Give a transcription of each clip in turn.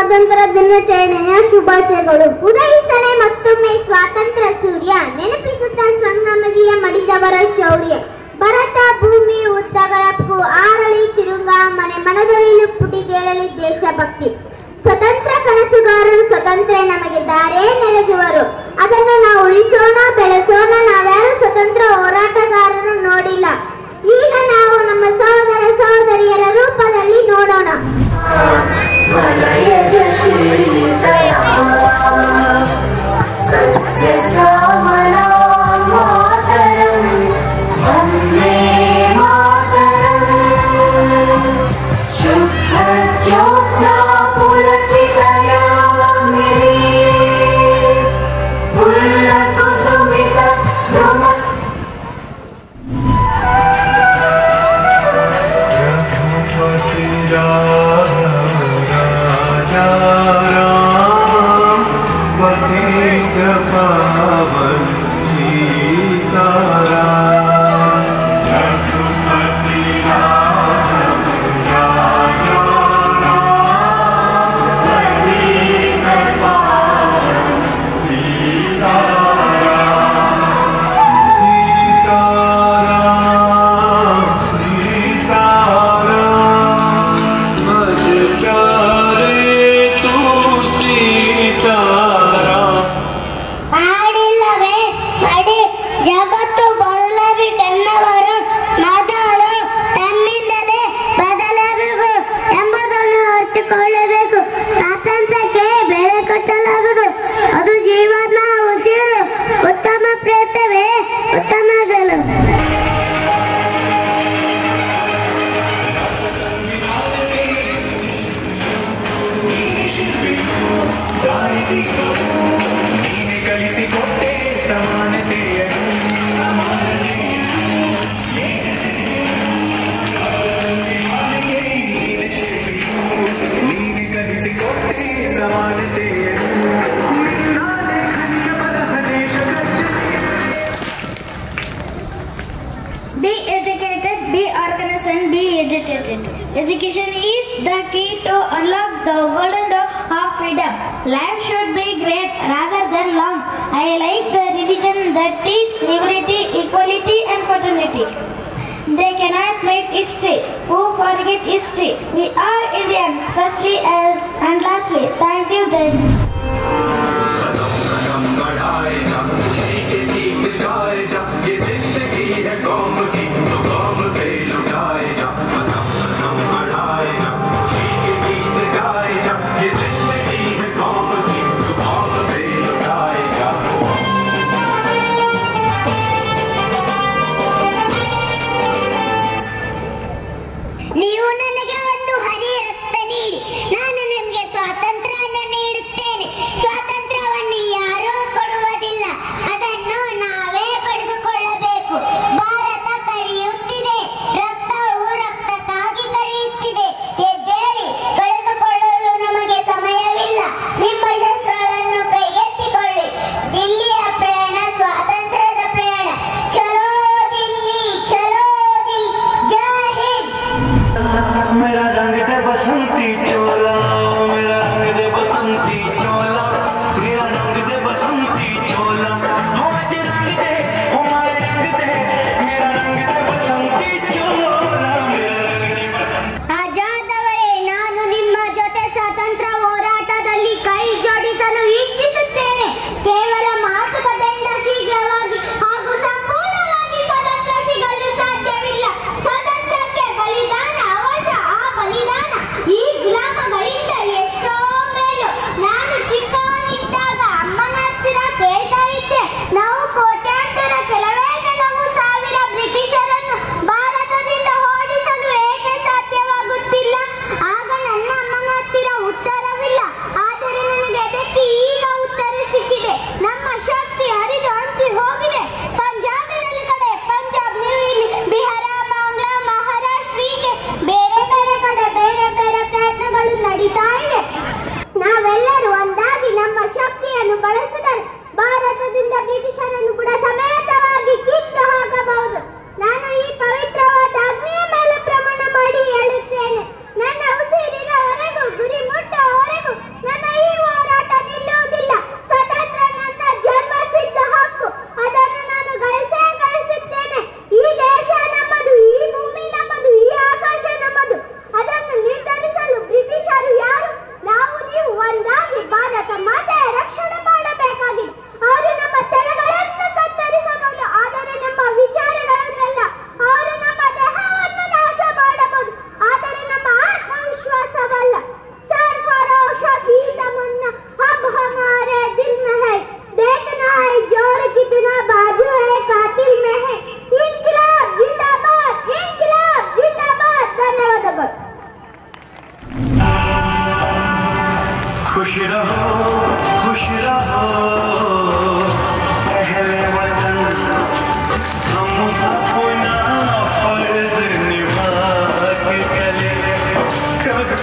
ಸ್ವಾತಂತ್ರ್ಯ ದಿನಾಚರಣೆಯ ಶುಭಾಶಯಗಳು. ಉದಯಿಸಲೇ ಮತ್ತೊಮ್ಮೆ ಸ್ವಾತಂತ್ರ್ಯ ಸೂರ್ಯ, ನೆನಪಿಸುತ್ತ ಸಂಗಮದಿಯ ಮಡಿದವರ ಶೌರ್ಯ. ಭರತ ಭೂಮಿ ಉದ್ದಗಳಕ್ಕೂ ಆರಳಿ ತಿರುಗ ಮನೆ ಮನದೊಳಿಲು ಪುಟಿದೇಳಲಿ ದೇಶಭಕ್ತಿ. ಸ್ವತಂತ್ರ ಕನಸುಗಾರರು ಸ್ವತಂತ್ರ ನಮಗೆ ದಾರೇ ನೆರೆದುವರು. ಅದನ್ನು ನಾವು ಉಳಿಸೋಣ, ಬೆಳೆಸೋಣ. ನಾವ್ಯಾರು ಸ್ವತಂತ್ರ ಹೋರಾಟಗಾರರು ನೋಡಿಲ್ಲ. ಈಗ ನಾವು ನಮ್ಮ ಸಹೋದರ ಸಹೋದರಿಯರ ರೂಪದಲ್ಲಿ ನೋಡೋಣ. ಸ್ವಾತಂತ್ರ್ಯಕ್ಕೆ ಬೆಲೆ ಕಟ್ಟಲಾಗದು. ಅದು ಜೀವನ ಉಸಿರು. ಉತ್ತಮ ಪ್ರಯತ್ನವೇ ಉತ್ತಮ ಗೆಲುವು. ಕಲಿಸಿಕೊಟ್ಟೆ ಸಮಾನತೆಯನ್ನು Be educated, be organized and be agitated. Education is the key to unlock the golden door of freedom. Life should be great rather than long. I like the religion that teach liberty, equality and fraternity. They cannot make history. Who forget history? We are Indians, firstly and lastly. Thank you, Jai. ನೀವು ನನಗೆ ಒಂದು ಹನಿ ರಕ್ತ ನೀಡಿ, ನಾನು ನಿಮಗೆ ಸ್ವಾತಂತ್ರ್ಯವನ್ನು ನೀಡುತ್ತೇನೆ. ಸ್ವಾತಂತ್ರ್ಯವನ್ನು ಯಾರೂ ಕೊಡುವುದಿಲ್ಲ, ಅದನ್ನು ನಾವೇ ಪಡೆದುಕೊಳ್ಳಬೇಕು. ಭಾರತ ಕರೆಯುತ್ತಿದೆ, ರಕ್ತವು ರಕ್ತಕ್ಕಾಗಿ ಕರೆಯುತ್ತಿದೆ. ಎದ್ದೇಳಿ, ಕಳೆದುಕೊಳ್ಳಲು ನಮಗೆ ಸಮಯವಿಲ್ಲ. ನಿಮ್ಮ ಶಸ್ತ್ರಗಳನ್ನು ಕೈಗೆತ್ತಿಕೊಳ್ಳಿ. ದಿಲ್ಲಿಯ ಪ್ರಯಾಣ ಸ್ವಾತಂತ್ರ್ಯದ ಪ್ರಯಾಣ. ಚಲೋ ದಿಲ್ಲಿ, ಚಲೋ ದಿಲ್ಲಿ. ಜೈ ಹಿಂದ್. मेरा रंग दे बसंती चोला, मेरा रंग दे बसंती चोला, मेरा रंग दे बसंती चोला. हो आज रंग दे, हो मारे रंग दे, मेरा रंग दे बसंती चोला, मेरा रंग दे बसंती. ಆಜಾದವರೇ, ನಾನು ನಿಮ್ಮ ಜೊತೆ ಸ್ವಾತಂತ್ರ್ಯ ಹೋರಾಟದಲ್ಲಿ ಕೈ ಜೋಡಿಸಲು ಇಚ್ಛಿಸುತ್ತೇನೆ. ಕೇವಲ ಮಾತುಕತೆಯಿಂದ ಶೀಘ್ರವಾಗಿ ಹಾಗೂ ಸಂಪೂರ್ಣವಾಗಿ ಸ್ವತಂತ್ರ ಸಿಗಲು ಸಾಧ್ಯವಿಲ್ಲ. ಸ್ವಾತಂತ್ರ್ಯಕ್ಕೆ ಬಲಿದಾನ ಅವಶ್ಯ. ಆ ಬಲಿದಾನ ಈ ಗುಲಾಮಗಳಿಂದ ಎಷ್ಟೋ ಮೇಲು. ನಾನು खुश रहो पहले वतन हम अपना फर्ज निभा के चले।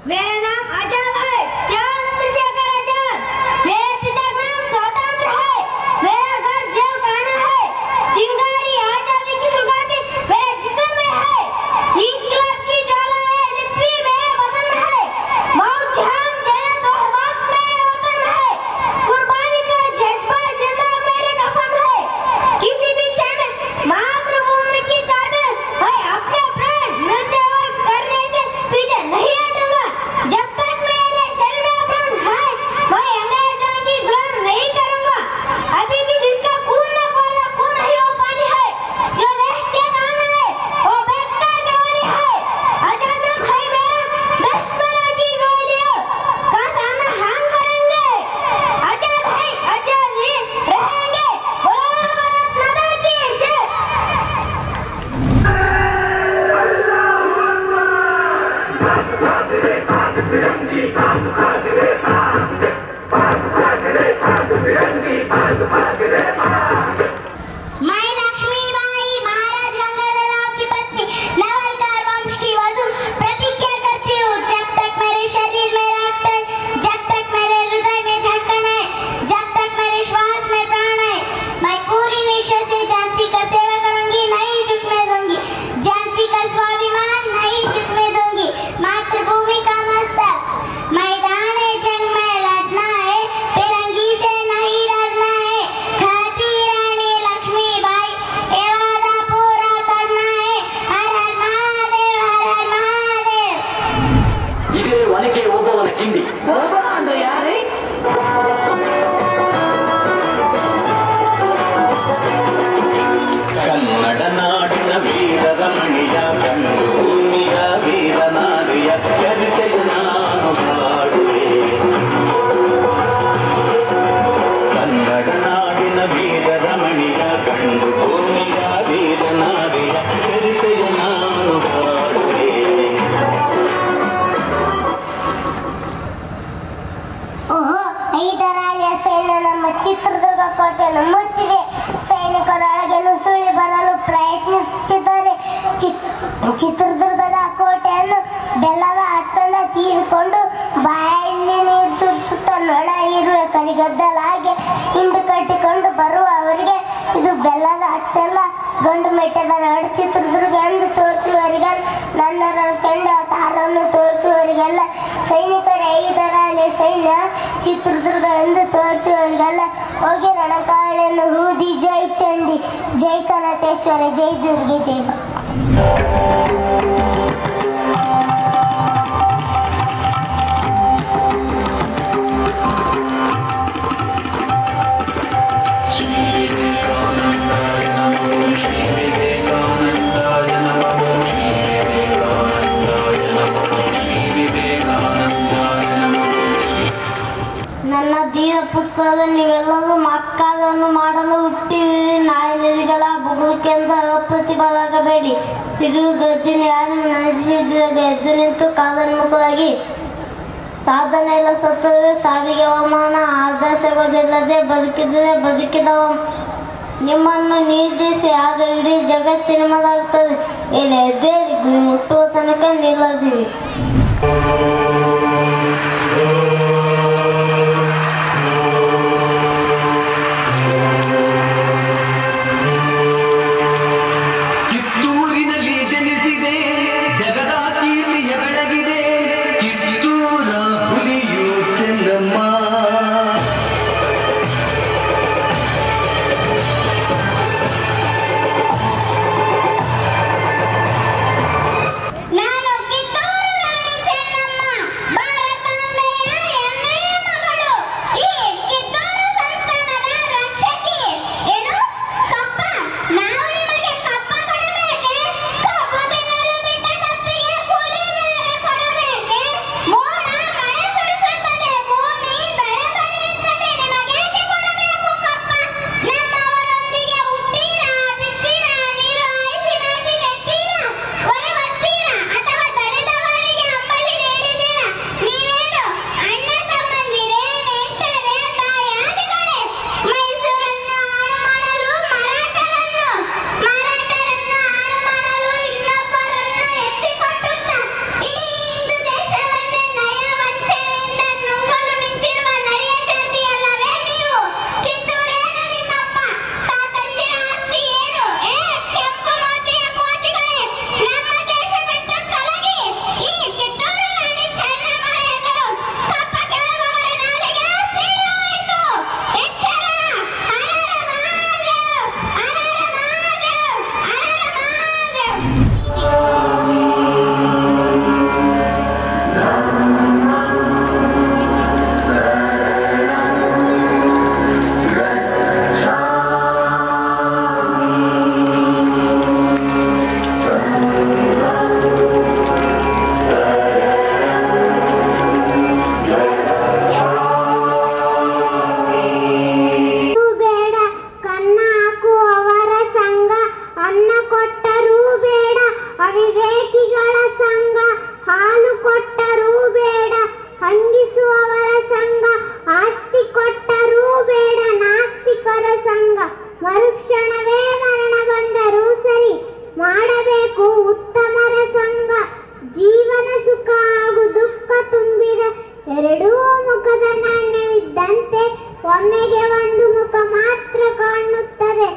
मेरा नाम आजाद है, चंद्रशेखर आजाद। मेरे पिता का नाम स्वतंत्र है। मेरा घर जेल खाना है। चिंगारी आजादी की सुगंध मेरे जिस्म में है। इंकलाब की ज्वाला है, लिपि मेरे बदन में है। मौत जहां जन्नत और मौत मेरे वतन में है। कुर्बानी का जज्बा जिंदा मेरे कफन में है। किसी भी क्षण मातृभूमि की कादर मैं अपने प्राण न्यौछावर करने से पीछे नहीं हटूंगा। जब तक मेरे शरीर में प्राण है मैं अंग्रेजों की गुलाम नहीं करूंगा। अभी भी जिसका खून में बोला खून ही वो पानी है। जो देश के नाम है वो बेटा जवानी है। आजाद है मेरा दुश्मनों की गोलियों का सामना हम करेंगे। आजाद है, आजाद ही रहेंगे। बोलो भारत माता की जय। मैं लक्ष्मीबाई महाराज गंगाधरराव की पत्नी नवलकार वंश की वधु प्रतिज्ञा करती हूँ। जब तक मेरे शरीर में रक्त है, जब तक मेरे हृदय में धड़कन है, जब तक मेरे श्वास में प्राण है, मैं पूरी निष्ठा से झांसी का सेवा करूंगी, नहीं झुकने दूंगी। झांसी का स्वाभिमान नहीं झुकने दूंगी। मातृभूमि का मस्तक मैदान जंग में लड़ना है, फिरंगी से नहीं डरना है। खाती रानी लक्ष्मीबाई ये वादा पूरा करना है। हर हर महादेव, हर हर महादेव। ಇದೇ ಒನಕೆ ಒಬ್ಬವನ ಕಿಂಡಿ ಒಬ್ಬ ಅಂದ್ರೆ ಯಾರೇ? ಕನ್ನಡ ನಾಡಿನ ವೀರರಮಣಿಯ ಗಂಡು ಭೂಮಿಯ ವೀರನಾರಿಯ ಚರಿತೆಯ ನಾನು ಹಾಡುವೆ. ಕನ್ನಡ ನಾಡಿನ ವೀರರಮಣಿಯ ಗಂಡು ಭೂಮಿಯ ವೀರನಾರಿಯ ಚರಿತೆಯ ನಾನು ಹಾಡುವೆ. ಓಹೋ, ಐದರಾಳಿಯ ಸೈನ್ಯ ನಮ್ಮ ಚಿತ್ರದುರ್ಗ ಕೋಟೆಯನ್ನು ಮುತ್ತಿದೆ. ಸೈನಿಕರೊಳಗೆ ನುಸುಳಿ ಬರಲು ಪ್ರಯತ್ನಿಸುತ್ತಿದ್ದಾರೆ. ಚಿತ್ರದುರ್ಗದ ಕೋಟೆಯನ್ನು ಬೆಲ್ಲದ ಹತ್ತನ್ನ ತೀರಿಕೊಂಡು ಬಾಯಲ್ಲಿ ನೀರು ಸುರಿಸುತ್ತ ನೊಣ ಇರುವೆ ಕರಿಗದ್ದಲಾಗೆ ಹಿಂಡು ಕಟ್ಟಿಕೊಂಡು ಬರುವವರಿಗೆ ಇದು ಬೆಲ್ಲದ ಹಚ್ಚಲ್ಲ, ಗಂಡು ಮೆಟ್ಟದ ನಾಡು ಚಿತ್ರದುರ್ಗ ಎಂದು ತೋರಿಸುವವರಿಗೆಲ್ಲ, ನನ್ನ ರಣಚಂಡ ತಾರನ್ನು ತೋರಿಸುವವರಿಗೆಲ್ಲ, ಸೈನಿಕರ ಐದರಾಳಿ ಸೈನ್ಯ ಚಿತ್ರದುರ್ಗ ಎಂದು ತೋರಿಸುವವರಿಗೆಲ್ಲ ಹೋಗಿ ರಣಕಾಳೆಯನ್ನು ಹೂದಿ ಜೈ ಚಂಡಿ, ಜೈ ಕನಕೇಶ್ವರ, ಜೈ ದುರ್ಗೆ, ಜೈ ಬಾ. ನನ್ನ ಧೀರ ಪುತ್ರದ ನೀವೆಲ್ಲರೂ ಮಕ್ಕಳನ್ನು ಮಾಡಲು ಹುಟ್ಟಿವಿ. ನಾಯಿಗಳಿಗೆಲ್ಲ ಬುಗುಳಿಕೆಂದು ಅಪ್ರತಿಭರಾಗಬೇಡಿ. ಸಿಡಿಲು ಗರ್ಜನೆ ಯಾರು ನಡೆಸಿದರೆ ಎದ್ದು ನಿಂತು ಕಾಲನ್ಮುಖವಾಗಿ ಸಾಧನೆ ಎಲ್ಲ ಸತ್ತರೆ ಸಾವಿಗೆ ಅವಮಾನ, ಆದರ್ಶಗಳಿಲ್ಲದೆ ಬದುಕಿದರೆ ಬದುಕಿದವ ನಿಮ್ಮನ್ನು ನಿರ್ಜಿಸಿ ಆಗ ಇಡೀ ಜಗತ್ತಿನ ಮಲಾಗ್ತದೆ. ಇಲ್ಲಿ ಎದ್ದೇರಿ ಗುರಿ ಮುಟ್ಟುವ ತನಕ ನಿಲ್ಲದಿರಿ. ಕಿತ್ತೂರಿನಲ್ಲಿ ಜನಿಸಿದೆ, ಜಗದ ಕೀರ್ತಿಯ ಬೆಳಗಿದೆ, ಕಿತ್ತೂರ ಹುಲಿಯು ಚೆನ್ನಮ್ಮ. ನಾನು ಕಿತ್ತೂರು ರಾಣಿ ಚೆನ್ನಮ್ಮ. ಎರಡೂ ಮುಖದ ನಾಣ್ಯವಿದ್ದಂತೆ ಒಮ್ಮೆಗೆ ಒಂದು ಮುಖ ಮಾತ್ರ ಕಾಣುತ್ತದೆ.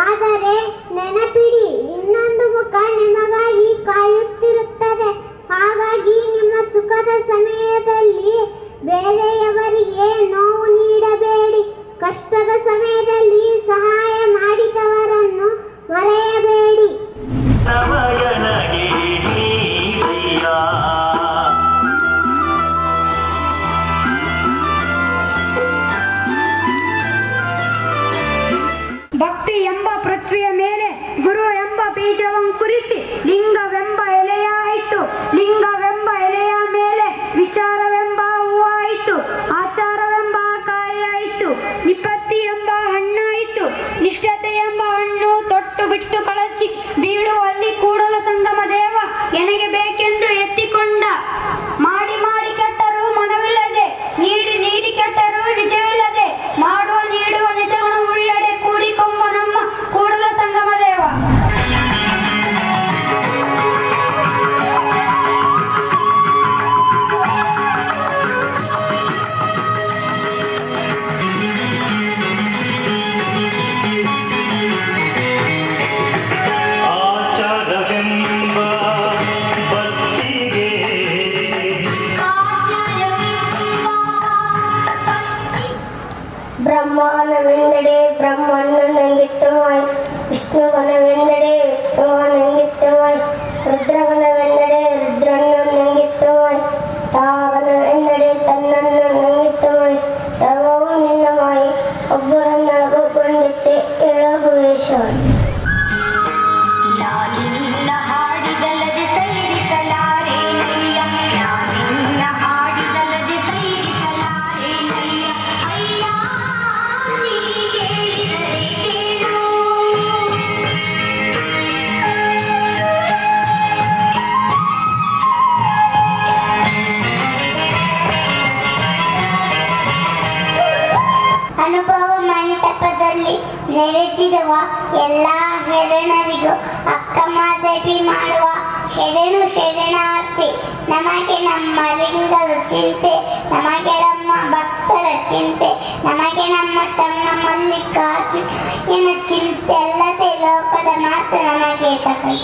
ಆದರೆ ನೆನಪಿಡಿ, ಇನ್ನೊಂದು ಮುಖ ನಿಮಗಾಗಿ ಕಾಯುತ್ತಿರುತ್ತದೆ. ಹಾಗಾಗಿ ನಿಮ್ಮ ಸುಖದ ಸಮಯದಲ್ಲಿ ಬೇರೆಯವರಿಗೆ ನೋವು ನೀಡಬೇಡಿ. ಕಷ್ಟದ ಸಮಯದಲ್ಲಿ ಸಹಾಯ ಮಾಡಿದವರನ್ನು ಮರೆಯಬೇಡಿ. ಭಕ್ತಿ ಎಂಬ ಪೃಥ್ವಿಯ ಮೇಲೆ ಗುರು ಎಂಬ ಬೀಜವಂಕುರಿಸಿ ಲಿಂಗವೆಂಬ ಎಲೆಯಾಯಿತು. ಲಿಂಗವೆಂಬ ಎಲೆಯ ಮೇಲೆ ವಿಚಾರವೆಂಬ ಹೂವಾಯಿತು. ಆಚಾರವೆಂಬ ಕಾಯಿಯಾಯಿತು. ನಿಪತ್ತಿ ಎಂಬ ಹಣ್ಣಾಯಿತು. ನಿಷ್ಠತೆ ಎಂಬ ಹಣ್ಣು ತೊಟ್ಟು ಬಿಟ್ಟು ಕಳಚಿ ಬೀಳುವಲ್ಲಿ ಕೂಡಲ ಸಂಗಮ ದೇವ ಎನಗೆ ಬೇಕೆಂದು ಎತ್ತಿಕೊಂಡ. ಮಾಡಿ ಮಾಡಿ ಕೆಟ್ಟರೂ ಮನವಿಲ್ಲದೆ, ನೀಡಿ ನೀಡಿ ಕೆಟ್ಟರೂ ನಿಜವಿಲ್ಲದೆ, ಮಾಡುವ ನೀಡುವ ನಿಜವನ್ನು ಉಳ್ಳಡೆ ಕೂಡಿಕೊಂಬ ನಮ್ಮ ಕೂಡಲ ಸಂಗಮ ದೇವ. ಬ್ರಹ್ಮವನವೆಂದಡೆ ಬ್ರಹ್ಮಣ್ಣನಂಗಿತ್ತವಾಯ್, ವಿಷ್ಣುವನವೆಂದಡೆ ವಿಷ್ಣುವನಂಗಿತ್ತವಾಯ್, ರುದ್ರವನವೆಂದಡೆ ರುದ್ರಣ್ಣನಂಗಿತ್ತವಾಯ್, ತಾವನವೆಂದಡೆ ತನ್ನಣ್ಣನಂಗಿತ್ತವಾಯ್. ಸರ್ವವು ನಿನ್ನವಾಯ್, ಒಬ್ಬರನ್ನೊಳಗೊಂಡಿತ್ತೆ ಎಳಗುವೇಶವಾಯ್. ನಾನಿನ್ನ ಹಾಡಿದಲ್ಲದೆ ಸೈರಿಸಲಾರೇನಯ್ಯ, ನಾನಿನ್ನ ಹಾಡಿದಲ್ಲದೆ ಸೈರಿಸಲಾರೇನಯ್ಯ. ಅಯ್ಯ ನೀ ಕೇಳಿದರೆ ಕೇಳು. ಅನುಭವ ಮಂಟಪದಲ್ಲಿ ನೆರೆದಿರುವ ಎಲ್ಲ ಹೆರಣರಿಗೂ ಅಕ್ಕ ಮಾದೇವಿ ಮಾಡುವ ಹೆರಣು ಶರಣಾರ್ಥಿ. ನಮಗೆ ನಮ್ಮ ಲಿಂಗದ ಚಿಂತೆ, ನಮಗೆ ನಮ್ಮ ಭಕ್ತರ ಚಿಂತೆ, ನಮಗೆ ನಮ್ಮ ಚನ್ನ ಮಲ್ಲಿಕಾರ್ಜುನ ಚಿಂತೆ ಅಲ್ಲದೆ ಲೋಕದ ಮಾತು ನಮಗೆ ತಕೈ.